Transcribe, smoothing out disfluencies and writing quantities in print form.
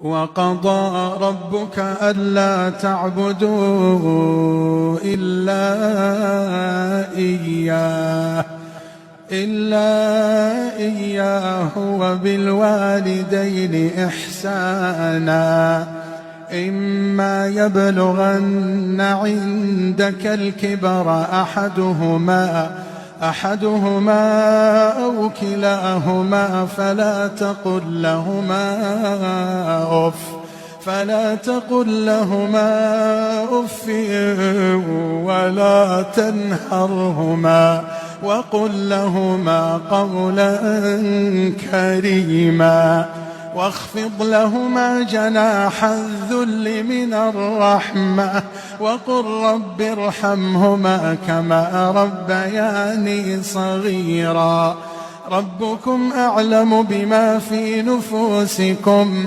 وقضى ربك ألا تعبدوا إلا إياه وبالوالدين إحسانا إما يبلغن عندك الكبر أحدهما أو كلاهما فلا تقل لهما أف ولا تنهرهما وقل لهما قولا كريما واخفض لهما جناح الذل من الرحمة وقل رب ارحمهما كما ربياني صغيرا ربكم أعلم بما في نفوسكم